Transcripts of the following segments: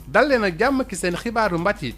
dal leen ak jàmm ki seen xibaaru mbatit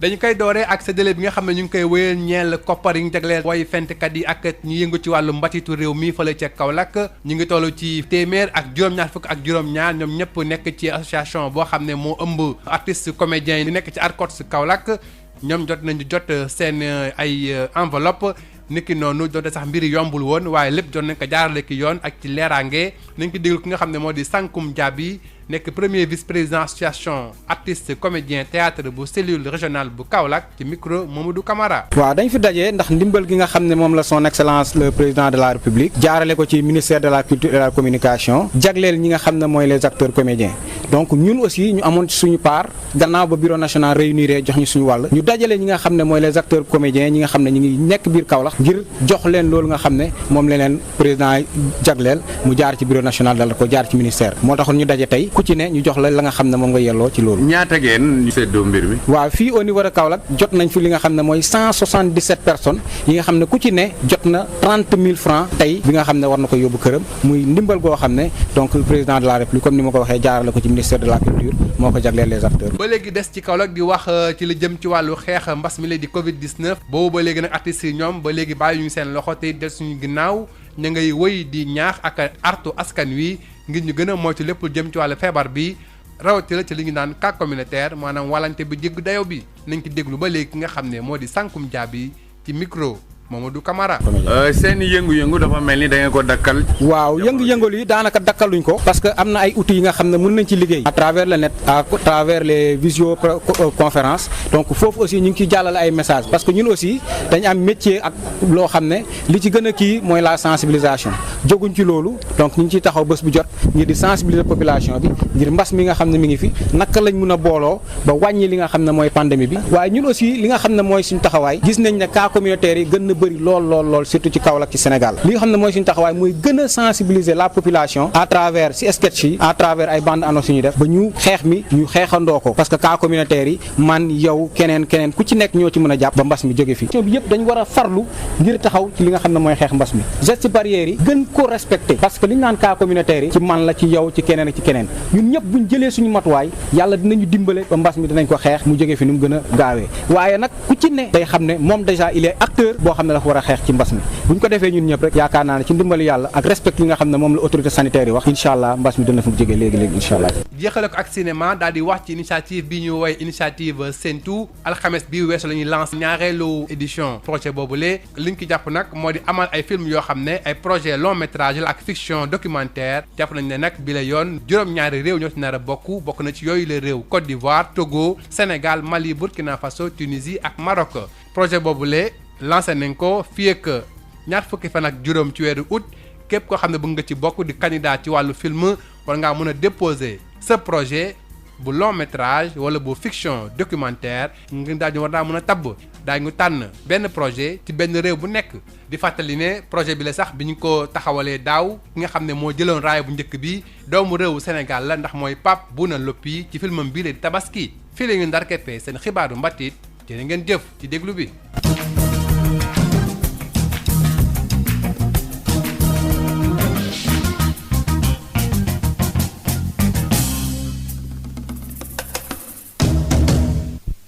dañu koy dooree ak séddale bi nga xam ne ñu ngi koy wéyal ñeel koppar yi ñu jagleel way fentkat yi ak ñu yëngu ci wàllu mbatitu réew mi fële ca Kaolack ñu ngi toll ci téeméer ak juróom-ñaar fukk ak juróom-ñaar ñoom ñëpp nekk ci association boo xam ne moo ëmb artistes comédiens yi nekk ci Arcots Kaolack ñoom jot nañu jot seen ay enveloppe niki noonu doonte sax mbiri yombul woon waaye lépp jot nañ ko jaarale ki yoon ak ci leeraange nañ ko déglu ki nga xam ne moo di Sankum Diaby nekk premier vice-président association artiste comédien théâtre bu cellule régionale bu Kaolack ci micro Mamadou Camara. waaw dañ fi dajee ndax ndimbal gi nga xam ne moom la son excellence le président de la république jaarale ko ci ministère de la culture et de la communication jagleel ñi nga xam ne mooy les acteurs comédiens donc ñun aussi ñu amoon ci suñu part gannaaw ba bureau national réunir jox ñu suñu wàll ñu dajale ñi nga xam ne mooy les acteurs comédiens ñi nga xam ne ñu ngi nekk biir Kaolack ngir jox leen loolu nga xam ne moom la leen président jagleel mu jaar ci bureau national dala ko jaar ci ministère moo taxoon ñu daje tey ku ci ne ñu jox la nga xam ne moom nga yelloo ci loolu. ñaata ngeen ñu séddoo mbir mi. waaw fii au niveau de Kaolack jot nañ fi li nga xam ne mooy 177 personnes yi nga xam ne ku ci ne jot na 30 000 francs tey bi nga xam ne war na ko yóbbu këram muy ndimbal goo xam ne donc le président de la république comme ni ma ko waxee jaarale ko ci ministère de la culture moo ko jagleel les acteurs. ba léegi des ci Kaolack di wax ci li jëm ci wàllu xeex mbas mi la di Covid 19 boobu ba léegi nag artistes yi ñoom ba léegi bàyyi ñu seen loxo tey des suñu ginnaaw ña ngay wëy di ñaax ak artu askan wi ngir ñu gën a moytu lépp jëm ci wàllu feebar bi rawatina ci li ñu naan cas communautaire maanaam walante bi jégg dayo bi nañ ko déglu ba léegi ki nga xam ne moo di Sankum Diaby ci micro Mamadou Camara. seen yëngu-yëngu dafa mel ni da ngeen ko dakkal. waaw yëngu-yëngu yi daanaka dakkaluñ ko. parce que am na ay outils yi nga xam ne mën nañ ci liggéey. à travers le net à travers les visioconférences donc foofu aussi ñu ngi ciy jàllale ay messages parce que ñun aussi dañu am métier ak loo xam ne li ci gën a kii mooy la sensibilisation jóguñ ci loolu donc ñu ngi ciy taxaw bés bu jot ngir di sensibiliser population bi ngir mbas mi nga xam ne mi ngi fi naka lañ mun a booloo ba wàññi li nga xam ne mooy pandémie bi waaye ñun aussi li nga xam ne mooy suñu taxawaay gis nañ ne cas communautaire yi gën na bëri lool surtout ci Kaolack ci Sénégal li nga xam ne mooy suñu taxawaay mooy gën a sensibiliser la population à travers ci sketch yi à travers ay bandes annonces yu ñu def ba ñu xeex mi ñu xeexandoo ko parce que cas communautaire yi man yow keneen ku ci nekk ñoo ci mën a jàpp ba mbas mi jóge fi bi yëpp dañu war a farlu ngir taxaw ci li nga xam ne mooy xeex mbas mi gestes barrières yi gën ko respecté parce que li ñu naan cas communautaire yi ci man la ci yow ci keneen ak ci keneen ñun ñëpp buñ jëlee suñu matuwaay yàlla dinañu dimbale ba mbas mi dinañ ko xeex mu jóge fi nu mu gën a gaawee waaye nag ku ci ne day xam ne moom déjà il est acteur boo xam ne dafa war a xeex ci mbas mi bu ñu ko defee ñun ñëpp rek yaakaar naa ne ci ndimbali yàlla ak respect li nga xam ne moom la autorité sanitaire yi wax incha allah mbas mi dina fa jógee léegi incha allah. jeexale ko ak cinéma daal di wax ci initiative bi ñu woowee initiative Sentu alxames bi weesu la ñuy lancé ñaareelu édition projet boobule liñ ki jàpp nag moo di amal ay film yoo xam ne ay projet long métrage la ak fiction documentaire jàpp nañ ne nag bi la yoon juróom-ñaari réew ñoo ci nar a bokk na ci yooyu la réew Côte d'Ivoire Togo Sénégal Mali Burkina Faso Tunisie ak Maroc projet boobule lancé nañ ko fii ak ñaar fukki fan ak juróom ci weeru août képp koo xam ne bëgg nga ci bokk di candidat ci wàllu film war ngaa mën a déposer sa projet bu long métrage wala bu fiction documentaire ngir daal ñu war naa mën a tabb daañu tànn benn projet ci benn réew bu nekk di fàttali ne projet bi la sax bi ñu ko taxawalee daaw ki nga xam ne moo jëloon raaya bu njëkk bi doomu réewu Sénégal la ndax mooy Pape Bouna Loppi ci filmam bii la di Tabaski fii la ñu ndar keppee seen xibaaru mbatit jërë ngeen jëf ci déglu bi.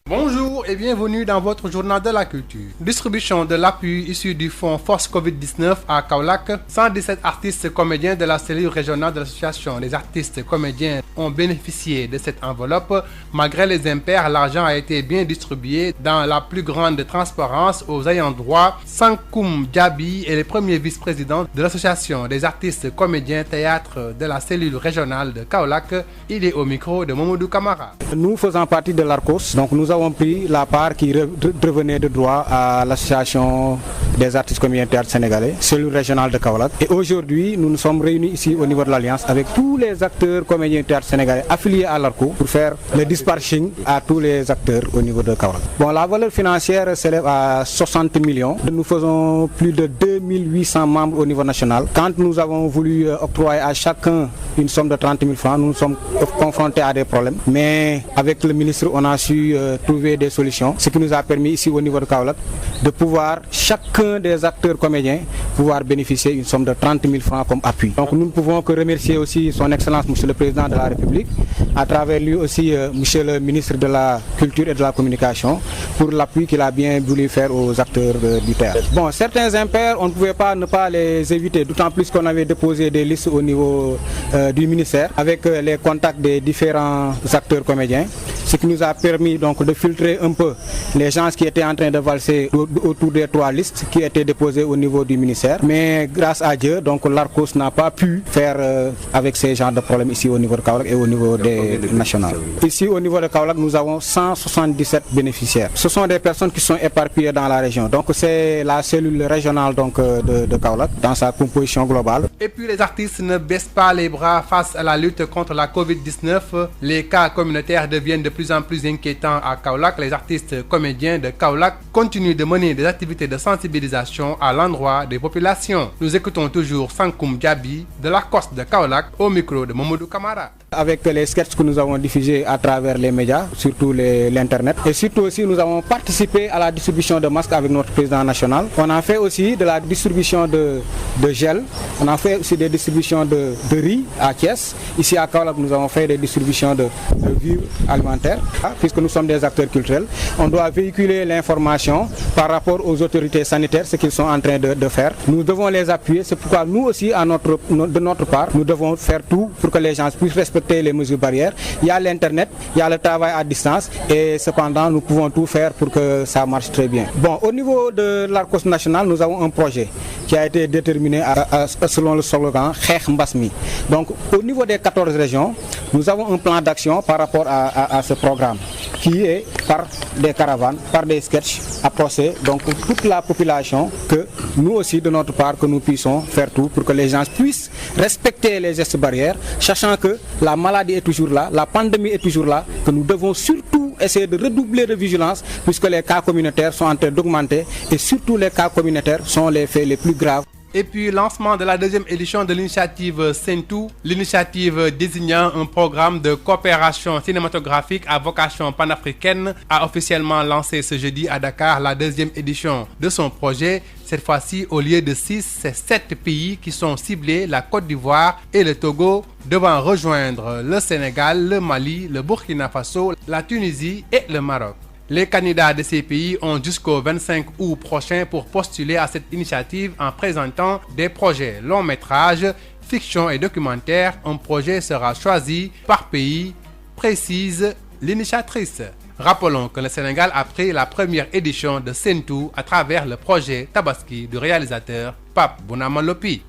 Bonjour et bienvenue dans votre journal de la culture. Distribution de l'appui issu du fonds Force Covid-19 à Kaolack. 117 artistes comédiens de la cellule régionale de l'association des artistes comédiens ont bénéficié de cette enveloppe. Malgré les impairs, l'argent a été bien distribué dans la plus grande transparence aux ayants droit. Sankum Diaby est le premier vice-président de l'association des artistes comédiens théâtre de la cellule régionale de Kaolack. Il est au micro de Mamadou Camara. Nous faisons partie de l'ARCOS, donc nous avons pris la part qui revenait de droit à l'association des artistes comédiens théâtre sénégalais, cellule régionale de Kaolack. Et aujourd'hui, nous nous sommes réunis ici au niveau de l'Alliance avec tous les acteurs comédiens théâtre sénégalais affiliés à l'ARCO pour faire le dispatching à tous les acteurs au niveau de Kaolack. Bon, la valeur financière s'élève à 60 millions. Nous faisons plus de 2800 membres au niveau national. Quand nous avons voulu octroyer à chacun une somme de 30 000 francs, nous nous sommes confrontés à des problèmes. Mais avec le ministre, on a su trouver des solutions, ce qui nous a permis ici au niveau de Kaolack de pouvoir chacun chacun des acteurs comédiens pouvoir bénéficier d'une somme de 30 000 francs comme appui. Donc nous ne pouvons que remercier aussi son Excellence Monsieur le Président de la République, à travers lui aussi Monsieur le Ministre de la Culture et de la Communication, pour l'appui qu'il a bien voulu faire aux acteurs du théâtre. Bon, certains impairs, on ne pouvait pas ne pas les éviter, d'autant plus qu'on avait déposé des listes au niveau du ministère avec les contacts des différents acteurs comédiens, ce qui nous a permis donc de filtrer un peu les gens qui étaient en train de valser autour des 3 listes qui étaient déposées au niveau du ministère. Mais grâce à Dieu, donc l'ARCOS n'a pas pu faire avec ces genres de problèmes ici au niveau de Kaolack et au niveau des nationales. Ici au niveau de Kaolack, nous avons 177 bénéficiaires. Ce sont des personnes qui sont éparpillées dans la région. Donc c'est la cellule régionale donc, de Kaolack dans sa composition globale. Et puis les artistes ne baissent pas les bras face à la lutte contre la Covid-19. Les cas communautaires deviennent de plus en plus inquiétants à Kaolack. Les artistes comédiens de Kaolack continuent de mener des activités de sensibilisation à l'endroit des populations. Nous écoutons toujours Sankoum Diaby de la Coste de Kaolack au micro de Mamadou Camara. Avec les sketchs que nous avons diffusés à travers les médias, surtout l'internet, et surtout aussi nous avons participé à la distribution de masques avec notre président national. On a fait aussi de la distribution de gel, on a fait aussi des distributions de riz à Thiès. Ici à Kaolack, nous avons fait des distributions de vivres alimentaires, puisque nous sommes des acteurs culturels. On doit véhiculer l'information par rapport aux autorités sanitaires, ce qu'ils sont en train de faire. Nous devons les appuyer, c'est pourquoi nous aussi, de notre part, nous devons faire tout pour que les gens puissent respecter les mesures barrières. Il y a l'internet, il y a le travail à distance et cependant nous pouvons tout faire pour que ça marche très bien. Bon, au niveau de l'ARCOS national, nous avons un projet qui a été déterminé selon le slogan Kheikh Mbass Mi. Donc au niveau des 14 régions, nous avons un plan d'action par rapport à ce programme qui est par des caravanes, par des sketchs approchés, donc toute la population, que nous aussi de notre part, que nous puissions faire tout pour que les gens puissent respecter les gestes barrières, sachant que la maladie est toujours là, la pandémie est toujours là, que nous devons surtout essayer de redoubler de vigilance puisque les cas communautaires sont en train d'augmenter et surtout les cas communautaires sont les faits les plus graves. Et puis, lancement de la 2e édition de l'initiative Sentou, l'initiative désignant un programme de coopération cinématographique à vocation panafricaine, a officiellement lancé ce jeudi à Dakar la 2e édition de son projet. Cette fois-ci, au lieu de 6, c'est 7 pays qui sont ciblés, la Côte d'Ivoire et le Togo, devant rejoindre le Sénégal, le Mali, le Burkina Faso, la Tunisie et le Maroc. Les candidats de ces pays ont jusqu'au 25 août prochain pour postuler à cette initiative en présentant des projets long métrage, fiction et documentaire. Un projet sera choisi par pays, précise l'initiatrice. Rappelons que le Sénégal a pris la première édition de Sentou à travers le projet Tabaski du réalisateur Pape Bounama Lopi.